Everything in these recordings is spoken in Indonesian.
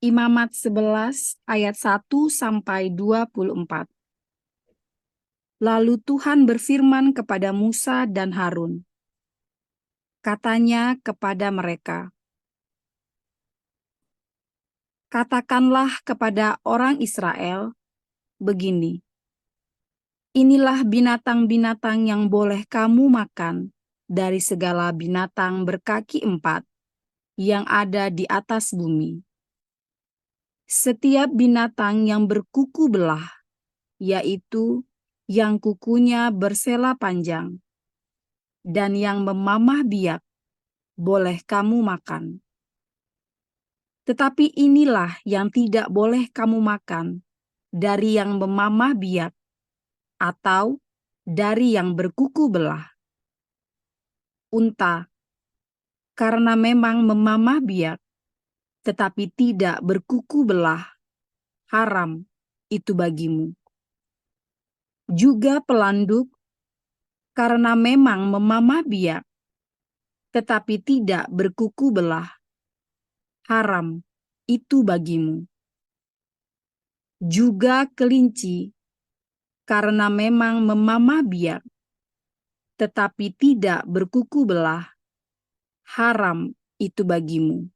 Imamat 11 ayat 1-24. Lalu Tuhan berfirman kepada Musa dan Harun. Katanya kepada mereka, katakanlah kepada orang Israel begini, inilah binatang-binatang yang boleh kamu makan dari segala binatang berkaki 4 yang ada di atas bumi. Setiap binatang yang berkuku belah, yaitu yang kukunya bersela panjang, dan yang memamah biak, boleh kamu makan. Tetapi inilah yang tidak boleh kamu makan, dari yang memamah biak, atau dari yang berkuku belah. Unta, karena memang memamah biak, tetapi tidak berkuku belah, haram itu bagimu. Juga pelanduk, karena memang memamah biak, tetapi tidak berkuku belah, haram itu bagimu. Juga kelinci, karena memang memamah biak, tetapi tidak berkuku belah, haram itu bagimu.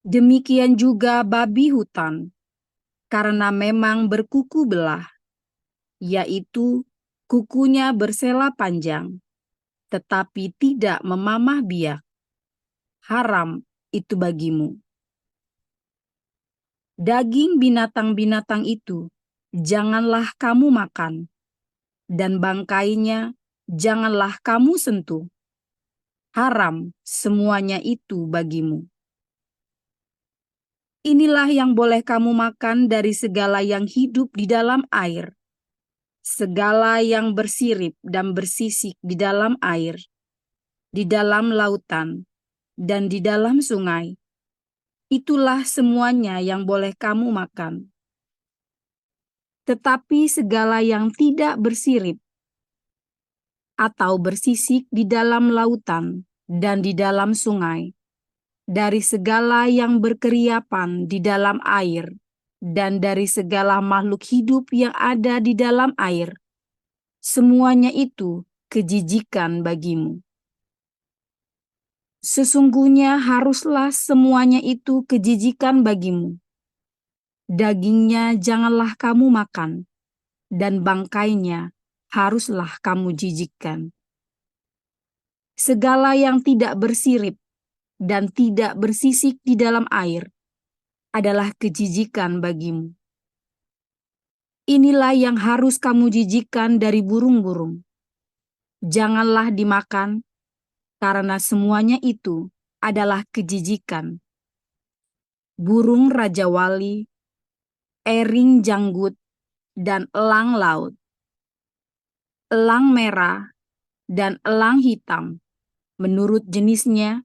Demikian juga babi hutan, karena memang berkuku belah, yaitu kukunya bersela panjang, tetapi tidak memamah biak, haram itu bagimu. Daging binatang-binatang itu janganlah kamu makan, dan bangkainya janganlah kamu sentuh. Haram semuanya itu bagimu. Inilah yang boleh kamu makan dari segala yang hidup di dalam air, segala yang bersirip dan bersisik di dalam air, di dalam lautan, dan di dalam sungai. Itulah semuanya yang boleh kamu makan. Tetapi segala yang tidak bersirip atau bersisik di dalam lautan dan di dalam sungai, dari segala yang berkeriapan di dalam air, dan dari segala makhluk hidup yang ada di dalam air, semuanya itu kejijikan bagimu. Sesungguhnya haruslah semuanya itu kejijikan bagimu. Dagingnya janganlah kamu makan, dan bangkainya haruslah kamu jijikkan. Segala yang tidak bersirip dan tidak bersisik di dalam air adalah kejijikan bagimu. Inilah yang harus kamu jijikkan dari burung-burung. Janganlah dimakan, karena semuanya itu adalah kejijikan. Burung rajawali, ering janggut, dan elang laut, elang merah, dan elang hitam, menurut jenisnya,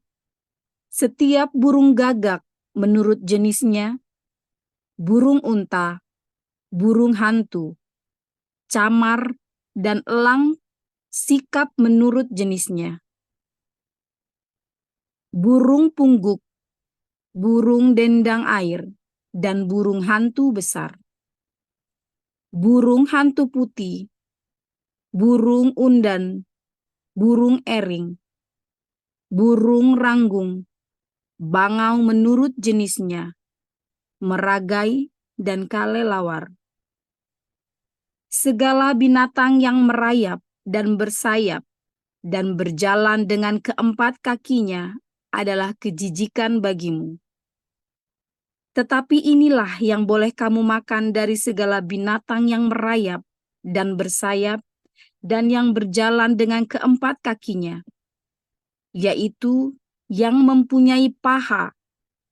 setiap burung gagak menurut jenisnya, burung unta, burung hantu, camar, dan elang sikap menurut jenisnya. Burung pungguk, burung dendang air, dan burung hantu besar. Burung hantu putih, burung undan, burung ering, burung ranggung, bangau menurut jenisnya, meragai, dan kalelawar. Segala binatang yang merayap dan bersayap dan berjalan dengan keempat kakinya adalah kejijikan bagimu. Tetapi inilah yang boleh kamu makan dari segala binatang yang merayap dan bersayap dan yang berjalan dengan keempat kakinya, yaitu yang mempunyai paha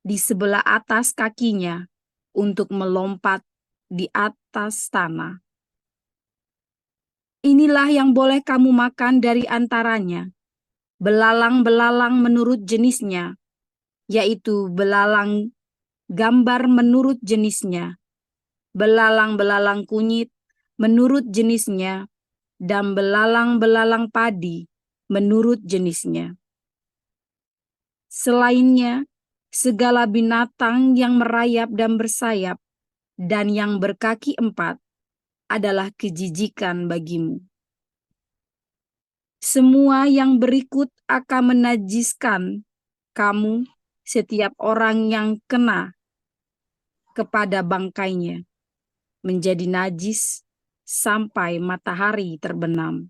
di sebelah atas kakinya untuk melompat di atas tanah. Inilah yang boleh kamu makan dari antaranya, belalang-belalang menurut jenisnya, yaitu belalang gambar menurut jenisnya, belalang-belalang kunyit menurut jenisnya, dan belalang-belalang padi menurut jenisnya. Selainnya, segala binatang yang merayap dan bersayap dan yang berkaki 4 adalah kejijikan bagimu. Semua yang berikut akan menajiskan kamu, setiap orang yang kena kepada bangkainya, menjadi najis sampai matahari terbenam.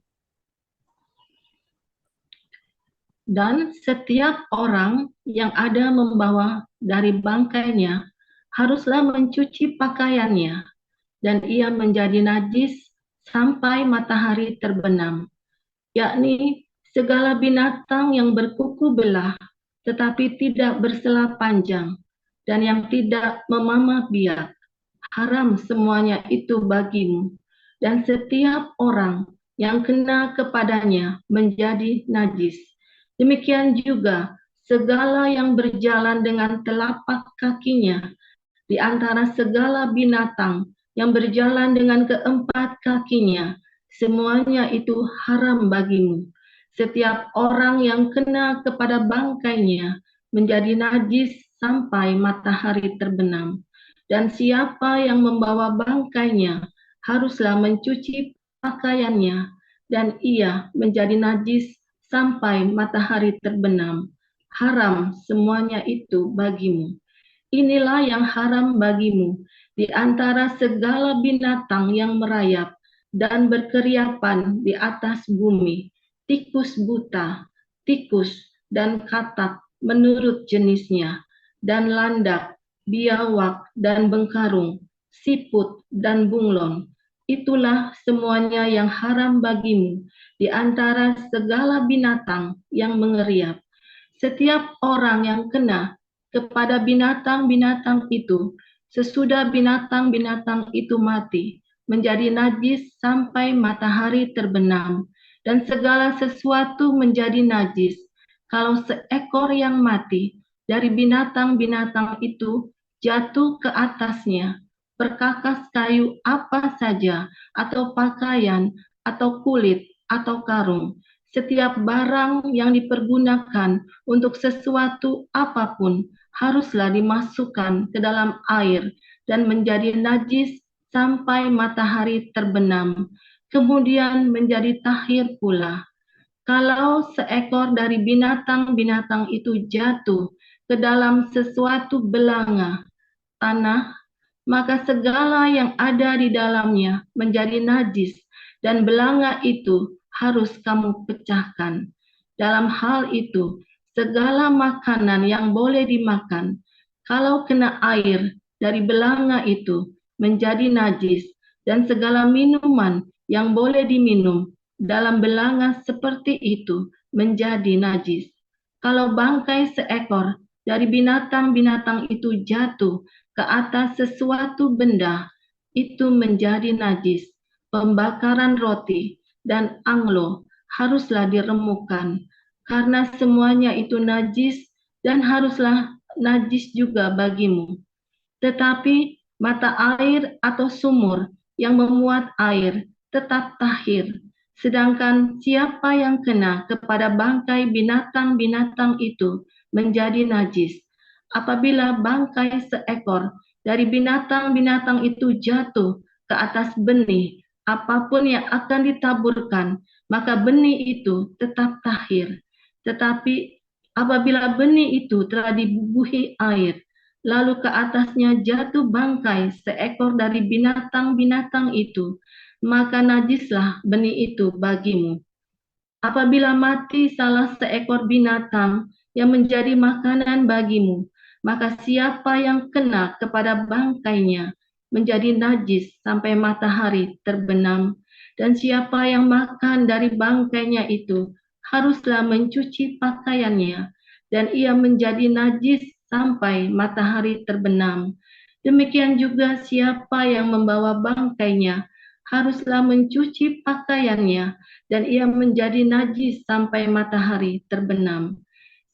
Dan setiap orang yang ada membawa dari bangkainya haruslah mencuci pakaiannya, dan ia menjadi najis sampai matahari terbenam, yakni segala binatang yang berkuku belah tetapi tidak bersela panjang, dan yang tidak memamah biak, haram semuanya itu bagimu, dan setiap orang yang kena kepadanya menjadi najis. Demikian juga segala yang berjalan dengan telapak kakinya di antara segala binatang yang berjalan dengan keempat kakinya, semuanya itu haram bagimu. Setiap orang yang kena kepada bangkainya menjadi najis sampai matahari terbenam. Dan siapa yang membawa bangkainya haruslah mencuci pakaiannya, dan ia menjadi najis sampai matahari terbenam. Haram semuanya itu bagimu. Inilah yang haram bagimu di antara segala binatang yang merayap dan berkeriapan di atas bumi, tikus buta, tikus dan katak menurut jenisnya, dan landak, biawak dan bengkarung, siput dan bunglon. Itulah semuanya yang haram bagimu di antara segala binatang yang mengeriap. Setiap orang yang kena kepada binatang-binatang itu, sesudah binatang-binatang itu mati, menjadi najis sampai matahari terbenam, dan segala sesuatu menjadi najis. Kalau seekor yang mati dari binatang-binatang itu jatuh ke atasnya, perkakas kayu apa saja, atau pakaian, atau kulit, atau karung, setiap barang yang dipergunakan untuk sesuatu apapun haruslah dimasukkan ke dalam air dan menjadi najis sampai matahari terbenam, kemudian menjadi tahir pula. Kalau seekor dari binatang-binatang itu jatuh ke dalam sesuatu belanga tanah, maka segala yang ada di dalamnya menjadi najis, dan belanga itu harus kamu pecahkan. Dalam hal itu, segala makanan yang boleh dimakan, kalau kena air dari belanga itu menjadi najis, dan segala minuman yang boleh diminum dalam belanga seperti itu menjadi najis. Kalau bangkai seekor dari binatang-binatang itu jatuh ke atas sesuatu benda, itu menjadi najis. Pembakaran roti dan anglo haruslah diremukkan, karena semuanya itu najis dan haruslah najis juga bagimu. Tetapi mata air atau sumur yang memuat air tetap tahir, sedangkan siapa yang kena kepada bangkai binatang-binatang itu menjadi najis. Apabila bangkai seekor dari binatang-binatang itu jatuh ke atas benih, apapun yang akan ditaburkan, maka benih itu tetap tahir. Tetapi apabila benih itu telah dibubuhi air, lalu ke atasnya jatuh bangkai seekor dari binatang-binatang itu, maka najislah benih itu bagimu. Apabila mati salah seekor binatang yang menjadi makanan bagimu, maka siapa yang kena kepada bangkainya menjadi najis sampai matahari terbenam, dan siapa yang makan dari bangkainya itu haruslah mencuci pakaiannya, dan ia menjadi najis sampai matahari terbenam. Demikian juga siapa yang membawa bangkainya haruslah mencuci pakaiannya, dan ia menjadi najis sampai matahari terbenam.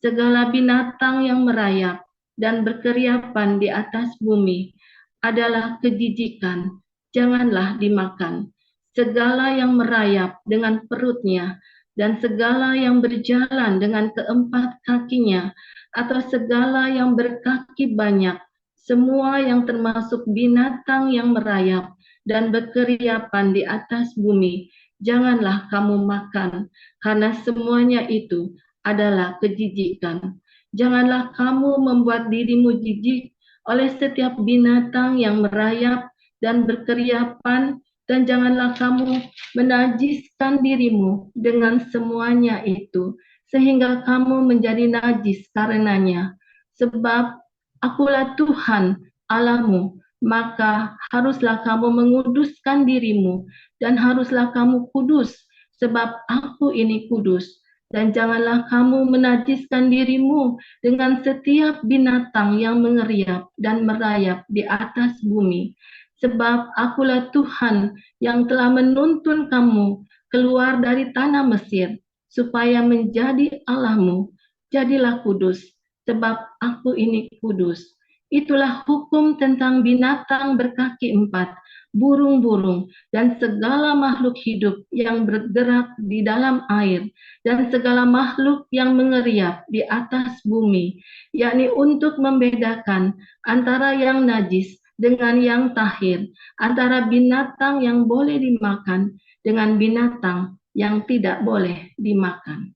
Segala binatang yang merayap dan berkeriapan di atas bumi adalah kejijikan, janganlah dimakan. Segala yang merayap dengan perutnya dan segala yang berjalan dengan keempat kakinya, atau segala yang berkaki banyak, semua yang termasuk binatang yang merayap dan berkeriapan di atas bumi, janganlah kamu makan, karena semuanya itu adalah kejijikan. Janganlah kamu membuat dirimu jijik oleh setiap binatang yang merayap dan berkeriapan, dan janganlah kamu menajiskan dirimu dengan semuanya itu, sehingga kamu menjadi najis karenanya. Sebab akulah Tuhan Allahmu, maka haruslah kamu menguduskan dirimu, dan haruslah kamu kudus, sebab aku ini kudus. Dan janganlah kamu menajiskan dirimu dengan setiap binatang yang mengeriap dan merayap di atas bumi. Sebab akulah Tuhan yang telah menuntun kamu keluar dari tanah Mesir, supaya menjadi Allahmu. Jadilah kudus, sebab aku ini kudus. Itulah hukum tentang binatang berkaki empat, burung-burung, dan segala makhluk hidup yang bergerak di dalam air, dan segala makhluk yang mengeriap di atas bumi, yakni untuk membedakan antara yang najis dengan yang tahir, antara binatang yang boleh dimakan dengan binatang yang tidak boleh dimakan.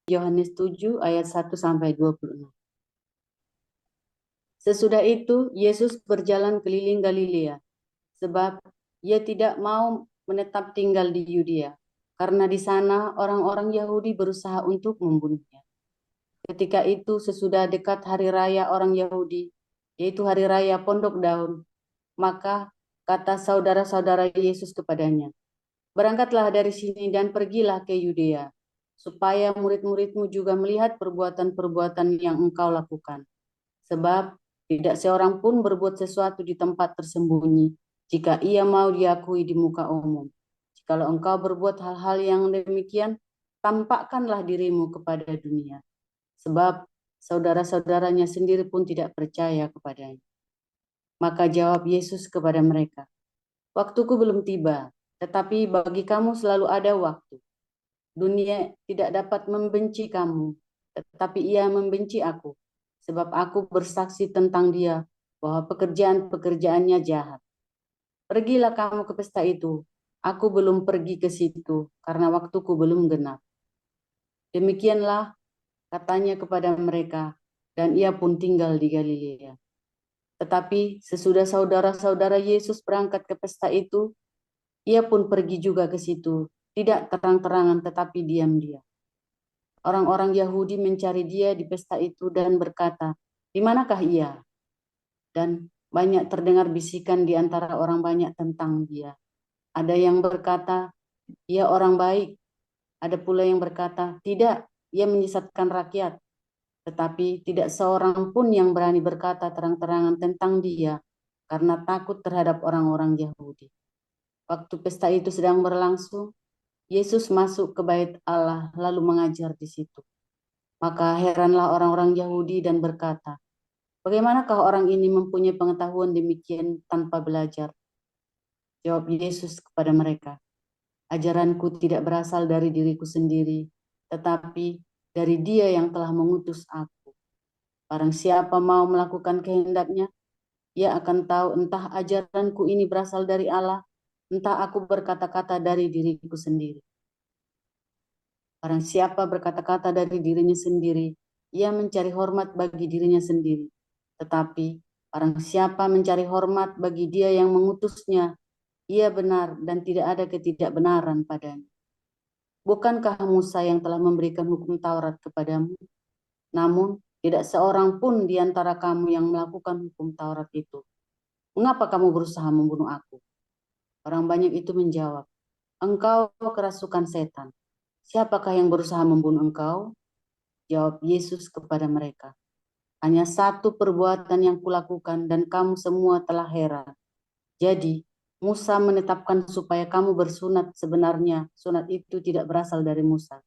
Yohanes 7 ayat 1 sampai 26. Sesudah itu Yesus berjalan keliling Galilea, sebab ia tidak mau menetap tinggal di Yudea, karena di sana orang-orang Yahudi berusaha untuk membunuhnya. Ketika itu sesudah dekat hari raya orang Yahudi, yaitu hari raya Pondok Daun, maka kata saudara-saudara Yesus kepadanya, "Berangkatlah dari sini dan pergilah ke Yudea, supaya murid-muridmu juga melihat perbuatan-perbuatan yang engkau lakukan. Sebab tidak seorang pun berbuat sesuatu di tempat tersembunyi, jika ia mau diakui di muka umum. Jikalau engkau berbuat hal-hal yang demikian, tampakkanlah dirimu kepada dunia." Sebab saudara-saudaranya sendiri pun tidak percaya kepadanya. Maka jawab Yesus kepada mereka, "Waktuku belum tiba, tetapi bagi kamu selalu ada waktu. Dunia tidak dapat membenci kamu, tetapi ia membenci aku, sebab aku bersaksi tentang dia bahwa pekerjaan-pekerjaannya jahat. Pergilah kamu ke pesta itu, aku belum pergi ke situ, karena waktuku belum genap." Demikianlah katanya kepada mereka, dan ia pun tinggal di Galilea. Tetapi sesudah saudara-saudara Yesus berangkat ke pesta itu, ia pun pergi juga ke situ, tidak terang-terangan tetapi diam-diam. Orang-orang Yahudi mencari dia di pesta itu dan berkata, "Di manakah ia?" Dan banyak terdengar bisikan di antara orang banyak tentang dia. Ada yang berkata, "Ia orang baik." Ada pula yang berkata, "Tidak, ia menyesatkan rakyat." Tetapi tidak seorang pun yang berani berkata terang-terangan tentang dia, karena takut terhadap orang-orang Yahudi. Waktu pesta itu sedang berlangsung, Yesus masuk ke bait Allah lalu mengajar di situ. Maka heranlah orang-orang Yahudi dan berkata, "Bagaimanakah orang ini mempunyai pengetahuan demikian tanpa belajar?" Jawab Yesus kepada mereka, "Ajaranku tidak berasal dari diriku sendiri, tetapi dari Dia yang telah mengutus aku. Barang siapa mau melakukan kehendaknya, ia akan tahu entah ajaranku ini berasal dari Allah, entah aku berkata-kata dari diriku sendiri. Barang siapa berkata-kata dari dirinya sendiri, ia mencari hormat bagi dirinya sendiri. Tetapi barang siapa mencari hormat bagi Dia yang mengutusnya, ia benar dan tidak ada ketidakbenaran padanya. Bukankah Musa yang telah memberikan hukum Taurat kepadamu? Namun tidak seorang pun di antara kamu yang melakukan hukum Taurat itu. Mengapa kamu berusaha membunuh aku?" Orang banyak itu menjawab, "Engkau kerasukan setan. Siapakah yang berusaha membunuh engkau?" Jawab Yesus kepada mereka, "Hanya satu perbuatan yang kulakukan dan kamu semua telah heran. Jadi Musa menetapkan supaya kamu bersunat, sebenarnya sunat itu tidak berasal dari Musa,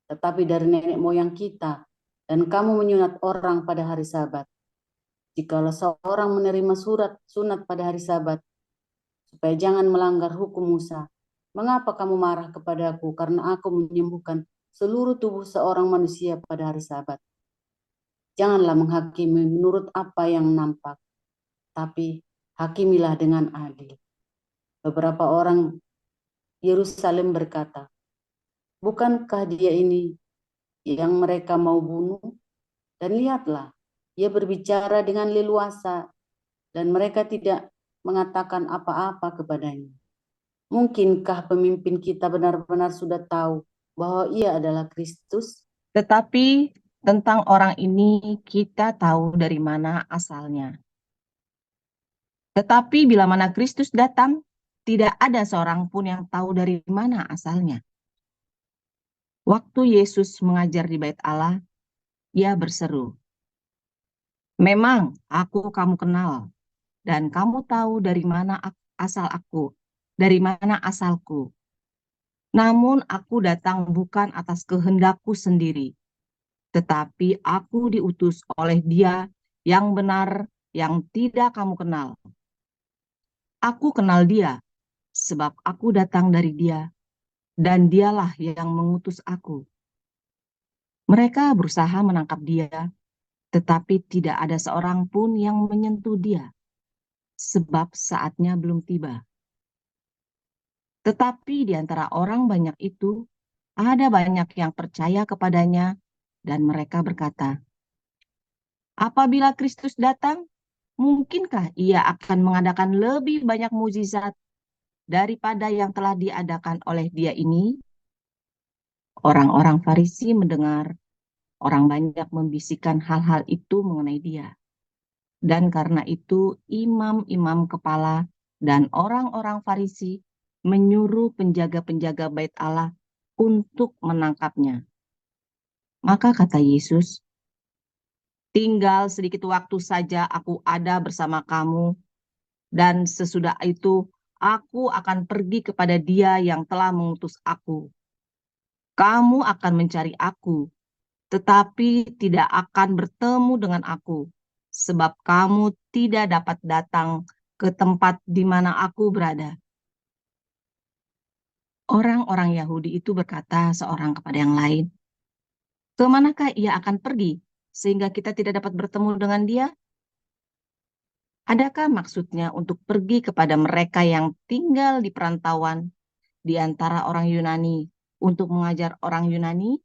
tetapi dari nenek moyang kita, dan kamu menyunat orang pada hari Sabat. Jikalau seorang menerima sunat pada hari Sabat, supaya jangan melanggar hukum Musa, mengapa kamu marah kepadaku karena aku menyembuhkan seluruh tubuh seorang manusia pada hari Sabat. Janganlah menghakimi menurut apa yang nampak, tapi hakimilah dengan adil. Beberapa orang Yerusalem berkata, bukankah dia ini yang mereka mau bunuh? Dan lihatlah, ia berbicara dengan leluasa dan mereka tidak mengatakan apa-apa kepadanya. Mungkinkah pemimpin kita benar-benar sudah tahu bahwa ia adalah Kristus? Tetapi tentang orang ini kita tahu dari mana asalnya. Tetapi bila mana Kristus datang, tidak ada seorang pun yang tahu dari mana asalnya. Waktu Yesus mengajar di Bait Allah, ia berseru, "Memang aku kamu kenal, dan kamu tahu dari mana asal aku, dari mana asalku. Namun aku datang bukan atas kehendakku sendiri, tetapi aku diutus oleh Dia yang benar, yang tidak kamu kenal. Aku kenal Dia, sebab aku datang dari Dia, dan Dialah yang mengutus aku." Mereka berusaha menangkap Dia, tetapi tidak ada seorang pun yang menyentuh Dia, sebab saatnya belum tiba. Tetapi di antara orang banyak itu, ada banyak yang percaya kepadanya, dan mereka berkata, apabila Kristus datang, mungkinkah ia akan mengadakan lebih banyak mukjizat daripada yang telah diadakan oleh Dia ini? Orang-orang Farisi mendengar orang banyak membisikkan hal-hal itu mengenai Dia. Dan karena itu imam-imam kepala dan orang-orang Farisi menyuruh penjaga-penjaga Bait Allah untuk menangkapnya. Maka kata Yesus, tinggal sedikit waktu saja aku ada bersama kamu, dan sesudah itu aku akan pergi kepada Dia yang telah mengutus aku. Kamu akan mencari aku, tetapi tidak akan bertemu dengan aku, sebab kamu tidak dapat datang ke tempat di mana aku berada. Orang-orang Yahudi itu berkata seorang kepada yang lain, kemanakah ia akan pergi sehingga kita tidak dapat bertemu dengan Dia? Adakah maksudnya untuk pergi kepada mereka yang tinggal di perantauan di antara orang Yunani untuk mengajar orang Yunani?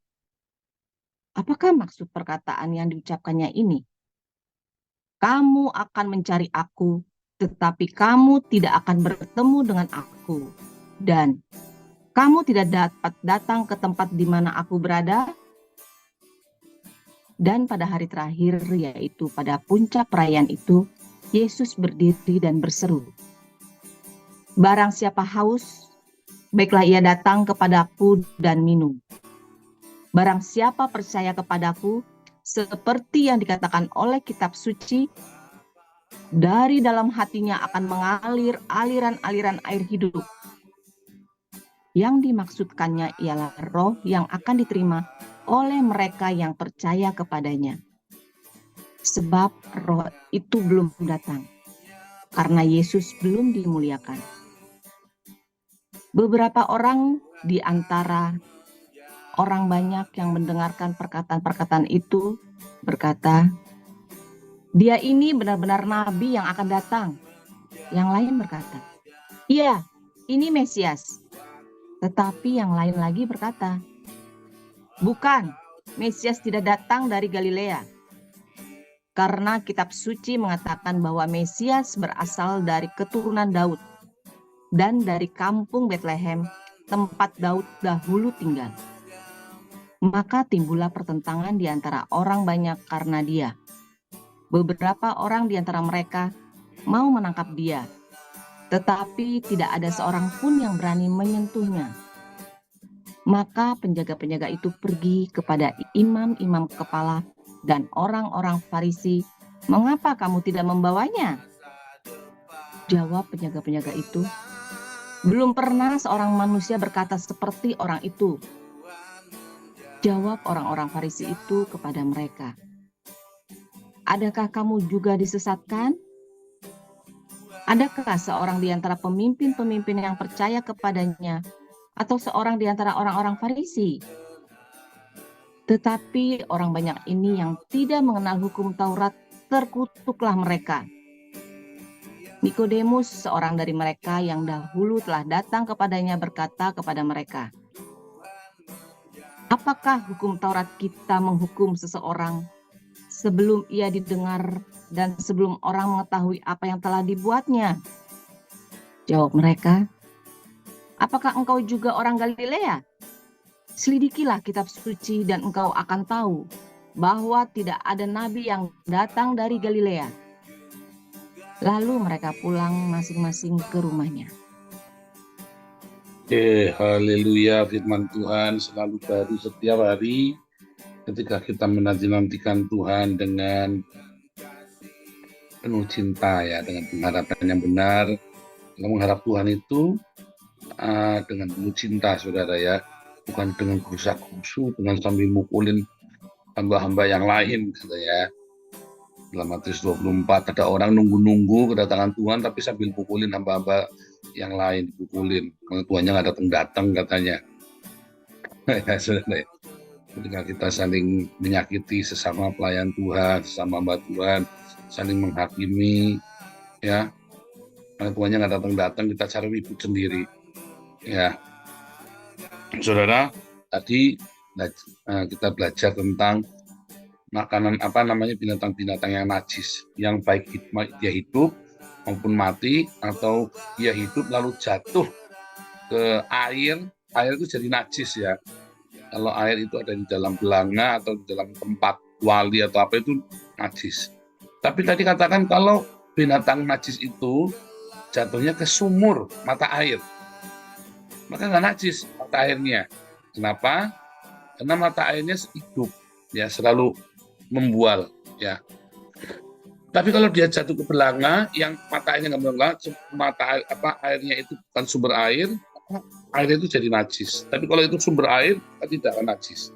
Apakah maksud perkataan yang diucapkannya ini? Kamu akan mencari aku, tetapi kamu tidak akan bertemu dengan aku. Dan kamu tidak dapat datang ke tempat di mana aku berada. Dan pada hari terakhir, yaitu pada puncak perayaan itu, Yesus berdiri dan berseru, barang siapa haus, baiklah ia datang kepadaku dan minum. Barang siapa percaya kepadaku, seperti yang dikatakan oleh kitab suci, dari dalam hatinya akan mengalir aliran-aliran air hidup. Yang dimaksudkannya ialah roh yang akan diterima oleh mereka yang percaya kepadanya. Sebab roh itu belum datang, karena Yesus belum dimuliakan. Beberapa orang di antara orang banyak yang mendengarkan perkataan-perkataan itu berkata, Dia ini benar-benar nabi yang akan datang. Yang lain berkata, iya, ini Mesias. Tetapi yang lain lagi berkata, bukan, Mesias tidak datang dari Galilea. Karena kitab suci mengatakan bahwa Mesias berasal dari keturunan Daud dan dari kampung Betlehem, tempat Daud dahulu tinggal. Maka timbullah pertentangan di antara orang banyak karena Dia. Beberapa orang di antara mereka mau menangkap Dia, tetapi tidak ada seorang pun yang berani menyentuhnya. Maka penjaga-penjaga itu pergi kepada imam-imam kepala dan orang-orang Farisi, mengapa kamu tidak membawanya? Jawab penjaga-penjaga itu, belum pernah seorang manusia berkata seperti orang itu. Jawab orang-orang Farisi itu kepada mereka, adakah kamu juga disesatkan? Adakah seorang di antara pemimpin-pemimpin yang percaya kepadanya atau seorang di antara orang-orang Farisi? Tetapi orang banyak ini yang tidak mengenal hukum Taurat, terkutuklah mereka. Nikodemus, seorang dari mereka yang dahulu telah datang kepadanya, berkata kepada mereka, "Apakah hukum Taurat kita menghukum seseorang sebelum ia didengar dan sebelum orang mengetahui apa yang telah dibuatnya?" Jawab mereka, "Apakah engkau juga orang Galilea? Selidikilah kitab suci dan engkau akan tahu bahwa tidak ada nabi yang datang dari Galilea." Lalu mereka pulang masing-masing ke rumahnya. Haleluya, firman Tuhan selalu baru setiap hari ketika kita menanti-nantikan Tuhan dengan penuh cinta ya, dengan pengharapan yang benar. Kita mengharap Tuhan itu dengan penuh cinta, saudara ya, bukan dengan gerusak-gerusu, dengan sambil mukulin hamba-hamba yang lain, gitu ya. Dalam Matius 24 ada orang nunggu-nunggu kedatangan Tuhan tapi sambil pukulin hamba-hamba yang lain, dipukulin karena Tuhannya nggak datang-datang katanya. Ya, saudara, ketika kita saling menyakiti sesama pelayan Tuhan, sesama hamba Tuhan, saling menghakimi, ya, karena Tuhannya nggak datang-datang, kita cari ribut sendiri, ya. Saudara, tadi kita belajar tentang makanan binatang-binatang yang najis, yang baik dia hidup maupun mati, atau dia hidup lalu jatuh ke air itu jadi najis ya. Kalau air itu ada di dalam belanga atau di dalam tempat wali atau apa, itu najis. Tapi tadi katakan kalau binatang najis itu jatuhnya ke sumur mata air, maka nggak najis mata airnya. Kenapa? Karena mata airnya hidup ya, selalu membual ya. Tapi kalau dia jatuh ke belanga yang mata airnya nggak membual, airnya itu bukan sumber air, airnya itu jadi najis. Tapi kalau itu sumber air, tidak akan najis.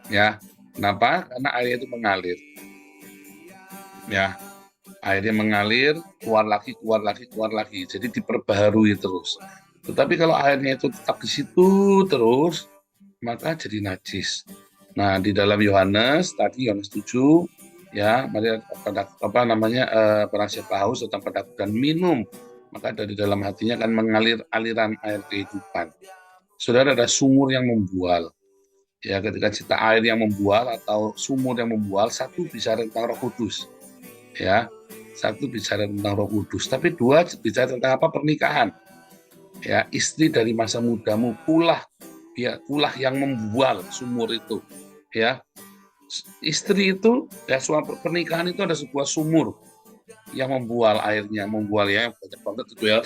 Ya, kenapa? Karena airnya itu mengalir. Ya, airnya mengalir, keluar lagi. Jadi diperbaharui terus. Tetapi kalau airnya itu tetap di situ terus, maka jadi najis. Nah, di dalam Yohanes 7 ya, mari barang siapa haus datang padaku dan minum, maka dari dalam hatinya akan mengalir aliran air kehidupan. Saudara, ada sumur yang membual. Ya, ketika cerita air yang membual atau sumur yang membual, satu bicara tentang Roh Kudus. Ya, satu bicara tentang Roh Kudus, tapi dua bicara tentang apa? Pernikahan. Ya, istri dari masa mudamu pula yang membual sumur itu. Ya, istri itu ya, suatu pernikahan itu ada sebuah sumur yang membual airnya, banyak banget itu ya,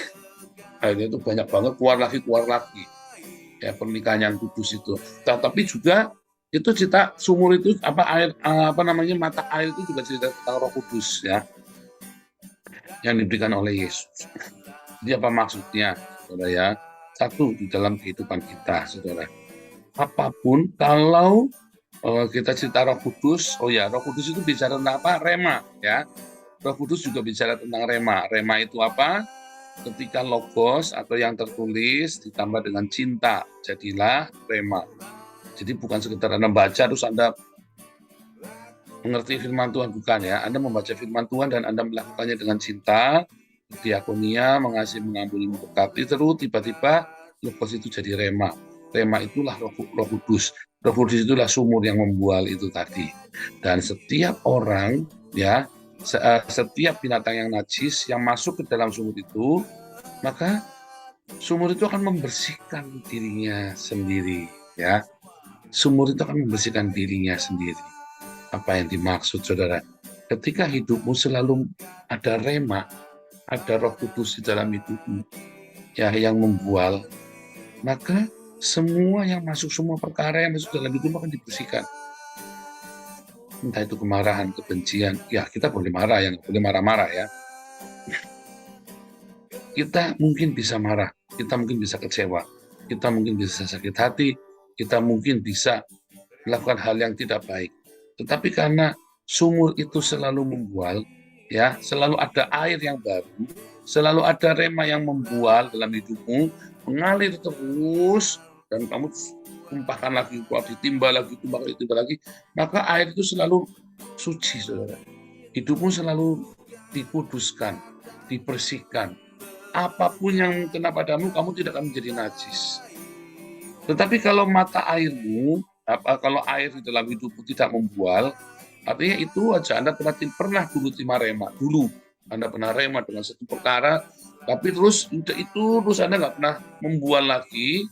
airnya itu banyak banget, keluar lagi ya, pernikahan yang kudus itu. Tapi juga itu cerita sumur itu mata air itu juga cerita tentang Roh Kudus ya, yang diberikan oleh Yesus. Jadi apa maksudnya, saudara ya? Satu, di dalam kehidupan kita, saudara, apapun, kalau kita cerita Roh Kudus, Roh Kudus itu bicara tentang apa? Rema, ya. Roh Kudus juga bicara tentang rema. Rema itu apa? Ketika logos atau yang tertulis ditambah dengan cinta, jadilah rema. Jadi bukan sekedar Anda baca terus Anda mengerti firman Tuhan, bukan ya. Anda membaca firman Tuhan dan Anda melakukannya dengan cinta, diakonia, mengasihi, mengampuni, memberkati, terus tiba-tiba logos itu jadi rema. Rema itulah Roh Kudus. Roh Kudus itulah sumur yang membual itu tadi. Dan setiap orang ya, setiap binatang yang najis yang masuk ke dalam sumur itu, maka sumur itu akan membersihkan dirinya sendiri ya. Sumur itu akan membersihkan dirinya sendiri. Apa yang dimaksud, saudara? Ketika hidupmu selalu ada rema, ada Roh Kudus di dalam hidupmu ya, yang membual, maka semua perkara yang masuk dalam hidup akan dibersihkan. Entah itu kemarahan, kebencian, ya kita boleh marah, yang boleh marah-marah ya. Kita mungkin bisa marah, kita mungkin bisa kecewa, kita mungkin bisa sakit hati, kita mungkin bisa melakukan hal yang tidak baik. Tetapi karena sumur itu selalu membual, ya, selalu ada air yang baru, selalu ada rema yang membual dalam hidupmu, mengalir terus, dan kamu ditumpahkan lagi, kalau ditimba lagi, timba lagi, maka air itu selalu suci, saudara. Hidupmu selalu dikuduskan, dibersihkan. Apapun yang kena padamu, kamu tidak akan menjadi najis. Tetapi kalau mata airmu, kalau air di dalam hidupmu tidak membual, artinya itu aja Anda pernah dulu terima rema. Dulu Anda pernah rema dengan satu perkara, tapi terus terus Anda nggak pernah membual lagi,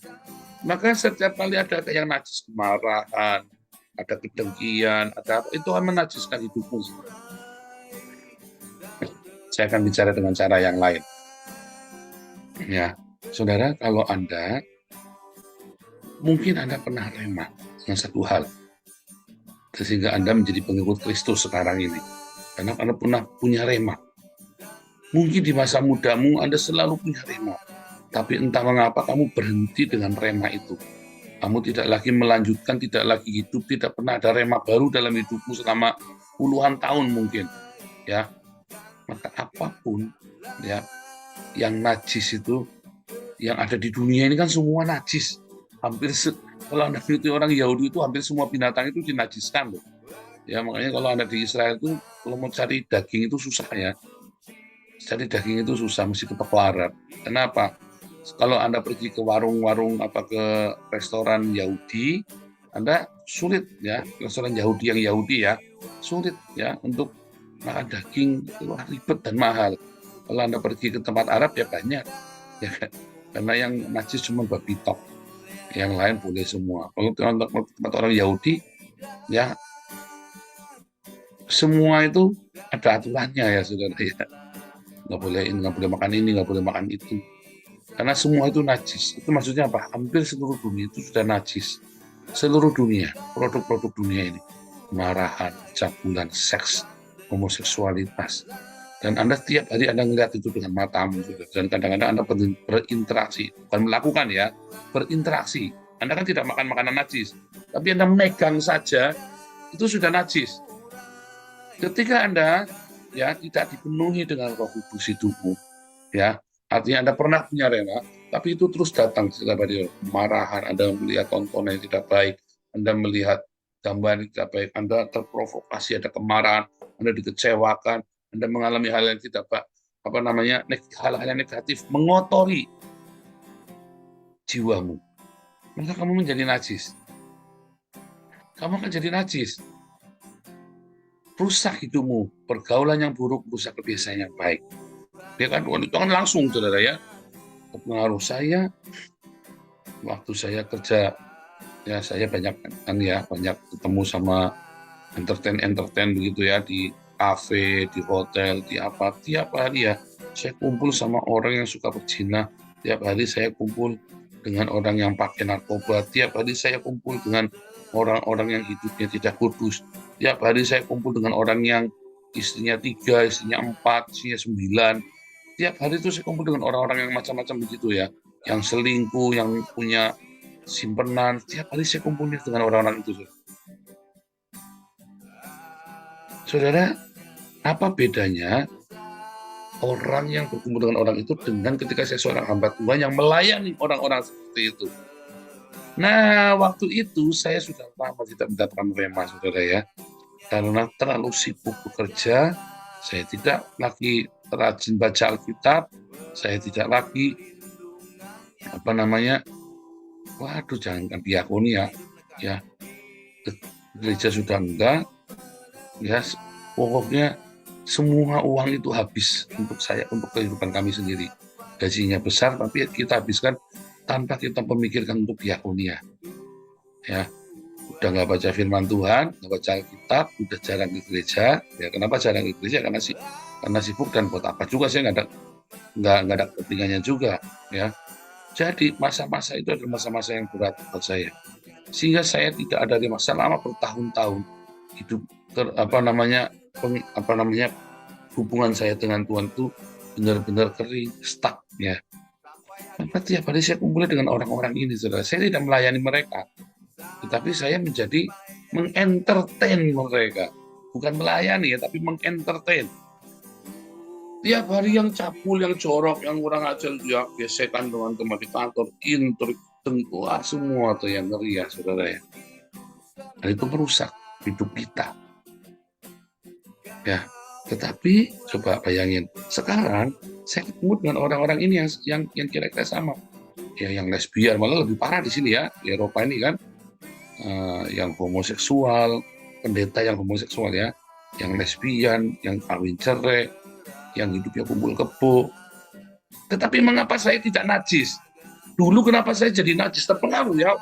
maka setiap kali ada yang najis, kemarahan, ada kedengkian, ada apa, itu akan menajiskan hidupmu. Saya akan bicara dengan cara yang lain. Ya, saudara, kalau Anda mungkin Anda pernah rema dengan satu hal, sehingga Anda menjadi pengikut Kristus sekarang ini, karena Anda pernah punya rema. Mungkin di masa mudamu Anda selalu punya rema, tapi entah mengapa kamu berhenti dengan rema itu. Kamu tidak lagi melanjutkan, tidak lagi hidup, tidak pernah ada rema baru dalam hidupmu selama puluhan tahun mungkin. Ya, maka apapun ya yang najis itu, yang ada di dunia ini kan semua najis. Hampir kalau Anda itu orang Yahudi itu hampir semua binatang itu dinajiskan loh. Ya, makanya kalau Anda di Israel itu kalau mau cari daging itu susah ya. Cari daging itu susah, mesti ke toko Arab. Kenapa? Kalau Anda pergi ke warung-warung ke restoran Yahudi, Anda sulit ya, restoran Yahudi yang Yahudi ya, sulit ya untuk makan daging, itu ribet dan mahal. Kalau Anda pergi ke tempat Arab ya banyak, ya, karena yang najis cuma babi tok, yang lain boleh semua. Kalau tempat orang Yahudi, ya semua itu ada aturannya ya, saudara ya. Nggak boleh makan ini, nggak boleh makan itu, karena semua itu najis. Itu maksudnya apa? Hampir seluruh dunia itu sudah najis. Seluruh dunia, produk-produk dunia ini, kemarahan, cabulan, seks, homoseksualitas. Dan Anda setiap hari Anda melihat itu dengan matamu, dan kadang-kadang Anda berinteraksi, bukan melakukan ya, berinteraksi. Anda kan tidak makan makanan najis, tapi Anda megang saja, itu sudah najis. Ketika Anda ya tidak dipenuhi dengan Roh Kudus hidupmu, ya, artinya Anda pernah punya rema, tapi itu terus datang setiap hari, kemarahan, Anda melihat tontonan yang tidak baik, Anda melihat gambar yang tidak baik, Anda terprovokasi, ada kemarahan, Anda dikecewakan, Anda mengalami hal yang tidak hal-hal yang negatif, mengotori jiwamu, maka kamu menjadi najis. Kamu akan jadi najis. Rusak hidupmu, pergaulan yang buruk, rusak kebiasaan yang baik. Dia kan itu kan langsung, saudara ya. Pengaruh saya, waktu saya kerja, ya saya banyak ketemu sama entertain begitu ya, di kafe, di hotel, tiap hari ya, saya kumpul sama orang yang suka berzina, tiap hari saya kumpul dengan orang yang pakai narkoba, tiap hari saya kumpul dengan orang-orang yang hidupnya tidak kudus, tiap hari saya kumpul dengan orang yang istrinya 3, istrinya 4, istrinya 9, tiap hari itu saya kumpul dengan orang-orang yang macam-macam begitu ya, yang selingkuh, yang punya simpenan, tiap hari saya kumpulnya dengan orang-orang itu. Saudara, apa bedanya orang yang berkumpul dengan orang itu dengan ketika saya seorang hamba Tuhan yang melayani orang-orang seperti itu? Nah, waktu itu saya sudah lama tidak mendapatkan rema, saudara ya. Karena terlalu sibuk bekerja, saya tidak lagi rajin baca Alkitab, saya tidak lagi jangankan diakoni ya, gereja sudah enggak, ya pokoknya semua uang itu habis untuk kehidupan kami sendiri. Gajinya besar, tapi kita habiskan tanpa kita memikirkan untuk diakonia. Ya, udah nggak baca firman Tuhan, nggak baca Alkitab, udah jarang di gereja. Ya, kenapa jarang di gereja? Karena sibuk, dan buat apa juga saya nggak ada kepentingannya juga. Ya, jadi masa-masa itu adalah masa-masa yang berat buat saya. Sehingga saya tidak ada rema selama bertahun-tahun hidup hubungan saya dengan Tuhan itu benar-benar kering, stuck ya. Maka tiap hari saya kumpul dengan orang-orang ini, saudara. Saya tidak melayani mereka, tetapi saya menjadi mengentertain mereka, bukan melayani ya, tapi mengentertain. Tiap hari yang cabul, yang jorok, yang kurang ajar, ya gesekan dengan teman di kantor, intrik, keluar semua tuh yang ngeri ya saudara ya. Dan itu merusak hidup kita. Ya, tetapi coba bayangin, sekarang saya ketemu dengan orang-orang ini yang kira-kira sama. Ya, yang lesbian, malah lebih parah di sini ya, di Eropa ini kan. Yang homoseksual, pendeta yang homoseksual ya, yang lesbian, yang kawin cerai, yang hidupnya kumpul kebo. Tetapi mengapa saya tidak najis? Dulu kenapa saya jadi najis? Terpengaruh ya,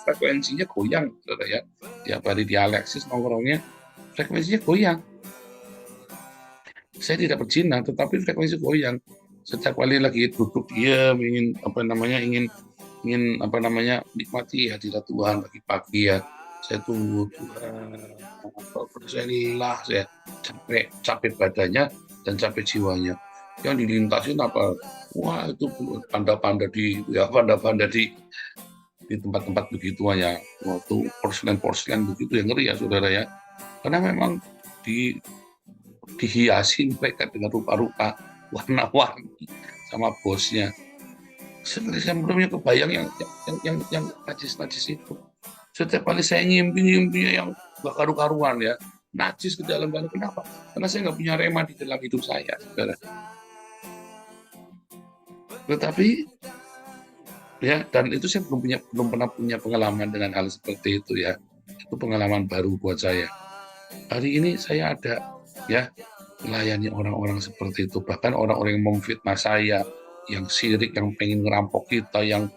frekuensinya goyang, saudara ya. Tiap hari di Alexis nongkrongnya, frekuensinya goyang. Saya tidak berzina, tetapi frekuensi goyang. Setiap kali lagi duduk diam, ingin nikmati hadirat Tuhan pagi-pagi ya. Saya tunggu Tuhan, saya lelah, saya capek badannya dan capek jiwanya. Yang dilintasin apa? Wah, itu panda-panda di tempat-tempat begituan ya. Waktu porselen begitu yang ngeri ya saudara ya. Karena memang dihiasi mereka dengan rupa-rupa warna-warni sama bosnya. Saya belum kebayang yang najis itu. Setiap kali saya ngimpi yang gak karu-karuan ya, najis ke dalam. Kenapa? Karena saya nggak punya rema di dalam hidup saya, saudara. Tetapi ya, dan itu saya belum pernah punya pengalaman dengan hal seperti itu ya. Itu pengalaman baru buat saya. Hari ini saya ada ya melayani orang-orang seperti itu, bahkan orang-orang yang memfitnah saya, yang sirik, yang pengen ngerampok kita, yang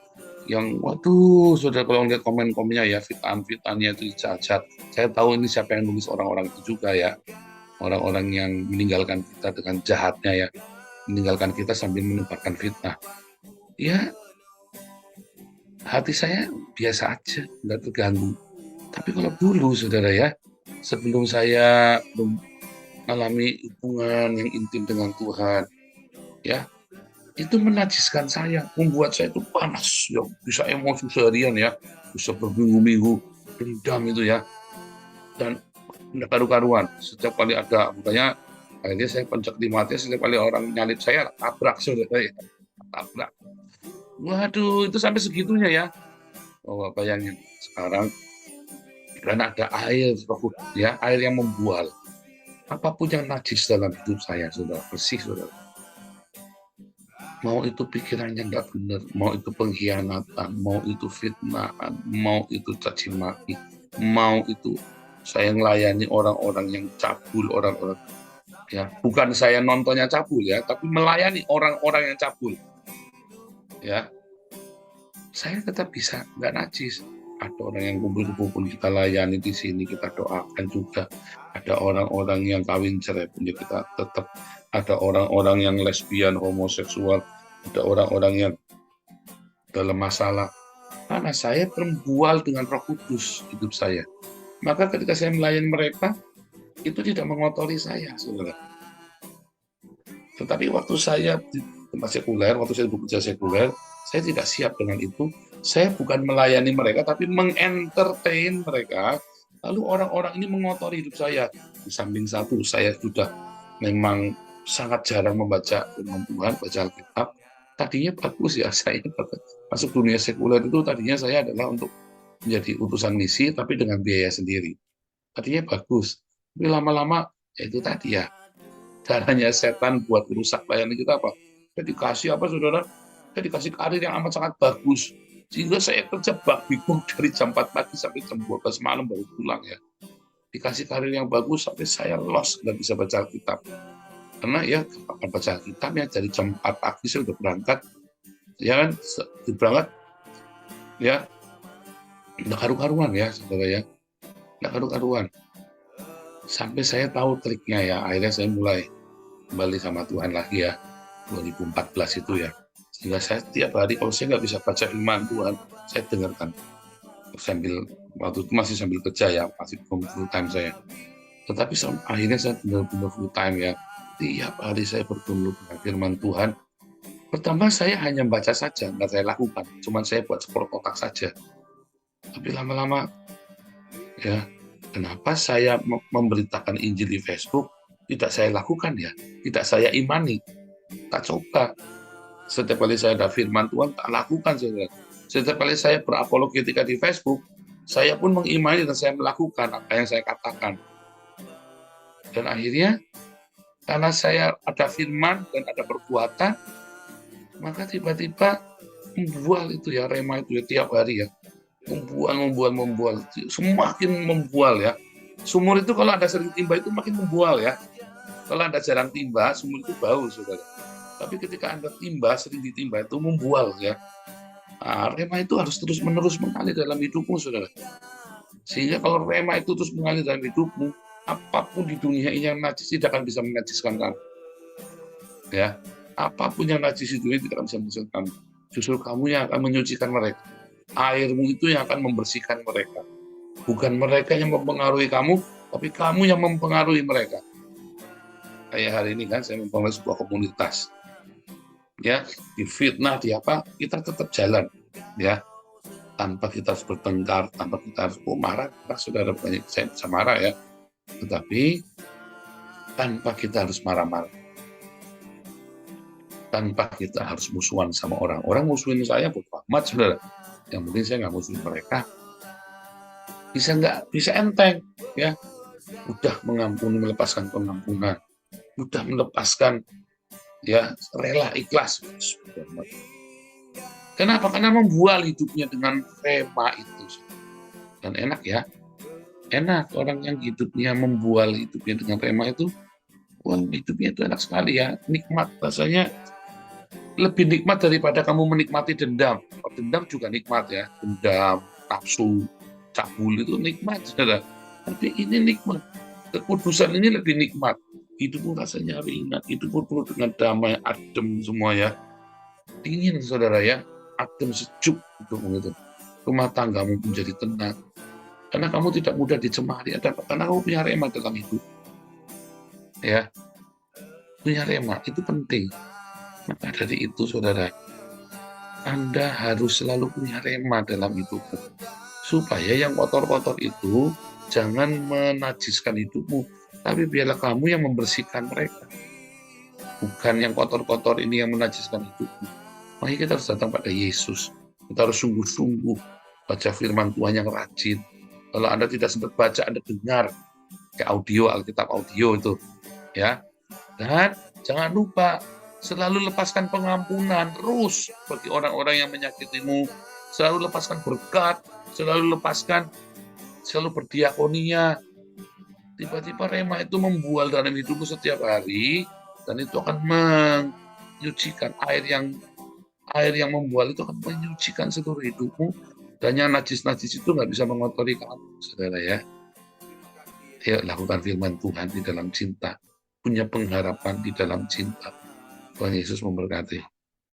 waduh, saudara kalau lihat komen-komennya ya, fitnah-fitnahnya itu jahat. Saya tahu ini siapa yang nulis orang-orang itu juga ya, orang-orang yang meninggalkan kita dengan jahatnya ya, meninggalkan kita sambil menebarkan fitnah. Ya, hati saya biasa aja, nggak terganggu. Tapi kalau dulu saudara ya, sebelum saya mengalami hubungan yang intim dengan Tuhan, ya, itu menajiskan saya, membuat saya itu panas, ya, bisa emosi seharian ya, bisa berminggu-minggu dendam itu ya, dan tidak karu-karuan. Setiap kali ada, makanya akhirnya saya pencet di mati, setiap kali orang nyalip saya, tabrak saudara ya, tabrak. Waduh, itu sampai segitunya ya. Oh, bayangin sekarang karena ada air, ya, air yang membual. Apapun yang najis dalam hidup saya, saudara, bersih, saudara. Mau itu pikirannya nggak benar, mau itu pengkhianatan, mau itu fitnahan, mau itu caci maki, mau itu saya melayani orang-orang yang cabul, orang-orang ya, bukan saya nontonnya cabul ya, tapi melayani orang-orang yang cabul. Ya, saya tetap bisa nggak najis. Ada orang yang kumpul-kumpul kita layani di sini, kita doakan juga. Ada orang-orang yang kawin cerai pun kita tetap. Ada orang-orang yang lesbian, homoseksual. Ada orang-orang yang dalam masalah. Karena saya berbual dengan Roh Kudus hidup saya. Maka ketika saya melayani mereka, itu tidak mengotori saya, saudara. Tetapi waktu saya di tempat sekuler, waktu saya bekerja sekuler, saya tidak siap dengan itu. Saya bukan melayani mereka, tapi mengentertain mereka. Lalu orang-orang ini mengotori hidup saya. Di samping satu, saya sudah memang sangat jarang membaca firman Tuhan, baca Alkitab. Tadinya bagus ya, saya masuk dunia sekuler itu tadinya saya adalah untuk menjadi utusan misi, tapi dengan biaya sendiri. Tadinya bagus, tapi lama-lama ya itu tadi ya, caranya setan buat merusak pelayanan kita apa? Saya dikasih apa saudara? Saya dikasih karir yang amat sangat bagus, sehingga saya terjebak bingung dari jam 4 pagi sampai jam 12 malam baru pulang ya. Dikasih karir yang bagus sampai saya lost, nggak bisa baca Alkitab. Karena ya kapan baca Alkitab ya, dari jam 4 pagi saya udah berangkat, ya kan, berangkat ya, nggak karu-karuan ya saudara ya, nggak karu-karuan. Sampai saya tahu triknya ya, akhirnya saya mulai kembali sama Tuhan lagi ya, 2014 itu ya. Sehingga saya tiap hari, kalau saya nggak bisa baca firman Tuhan, saya dengarkan. Sambil, waktu itu masih sambil kerja ya, masih full time saya. Tetapi akhirnya saya benar-benar full time ya. Tiap hari saya bergumul dengan firman Tuhan. Pertama saya hanya baca saja, nggak saya lakukan. Cuman saya buat sport otak saja. Tapi lama-lama, ya, kenapa saya memberitakan Injil di Facebook, tidak saya lakukan ya, tidak saya imani, tak coba. Setiap kali saya ada firman Tuhan, tak lakukan. Saya Setiap kali saya berapologetika di Facebook, saya pun mengimani dan saya melakukan apa yang saya katakan. Dan akhirnya, karena saya ada firman dan ada perbuatan, maka tiba-tiba membual itu ya, rema itu ya tiap hari ya. Membual. Semakin membual ya. Sumur itu kalau ada sering timba itu makin membual ya. Kalau Anda jarang timba, sumur itu bau, saudara. Tapi ketika Anda timba, sering ditimba itu membual ya. Nah, rema itu harus terus-menerus mengalir dalam hidupmu, saudara. Sehingga kalau rema itu terus mengalir dalam hidupmu, apapun di dunia ini yang najis tidak akan bisa menajiskan kamu. Ya, apapun yang najis itu tidak akan bisa menajiskan kamu. Justru kamu yang akan menyucikan mereka. Airmu itu yang akan membersihkan mereka. Bukan mereka yang mempengaruhi kamu, tapi kamu yang mempengaruhi mereka. Kayak hari ini kan saya mempengaruhi sebuah komunitas. Ya, di fitnah, di apa, kita tetap jalan. Ya, tanpa kita harus bertengkar, tanpa kita harus marah. Nah, saudara banyak saya bisa marah ya. Tetapi tanpa kita harus marah-marah. Tanpa kita harus musuhan sama orang. Orang musuhin saya bodo amat, saudara. Yang penting saya nggak musuhin mereka. Bisa enteng, ya. Mudah mengampuni, melepaskan pengampunan. Mudah melepaskan, ya, rela ikhlas. Kenapa? Karena membual hidupnya dengan rema itu. Dan enak ya. Enak orang yang hidupnya membual hidupnya dengan rema itu. Wah, hidupnya itu enak sekali ya. Nikmat, rasanya lebih nikmat daripada kamu menikmati dendam. Dendam juga nikmat ya. Dendam, nafsu, cabul itu nikmat, saudara. Tapi ini nikmat. Kekudusan ini lebih nikmat. Hidupmu rasanya ringan, hidupmu penuh dengan damai, adem semua ya. Dingin, saudara ya. Adem, sejuk hidupmu itu. Rumah tanggamu menjadi tenang. Karena kamu tidak mudah dicemari, karena kamu punya rema dalam hidup. Ya, punya rema, itu penting. Maka dari itu, saudara, Anda harus selalu punya rema dalam hidupmu. Supaya yang kotor-kotor itu jangan menajiskan hidupmu, tapi biarlah kamu yang membersihkan mereka. Bukan yang kotor-kotor ini yang menajiskan hidupmu. Makanya kita harus datang pada Yesus. Kita harus sungguh-sungguh baca firman Tuhan yang rajin. Kalau Anda tidak sempat baca, Anda dengar ke audio, Alkitab audio itu. Ya. Dan jangan lupa selalu lepaskan pengampunan terus bagi orang-orang yang menyakitimu. Selalu lepaskan berkat, selalu berdiakonia. Tiba-tiba rema itu membual dalam hidupmu setiap hari, dan itu akan menyucikan air yang membual itu akan menyucikan seluruh hidupmu, dan yang najis-najis itu nggak bisa mengotori kamu, saudara ya. Ayo lakukan firman Tuhan di dalam cinta, punya pengharapan di dalam cinta. Tuhan Yesus memberkati.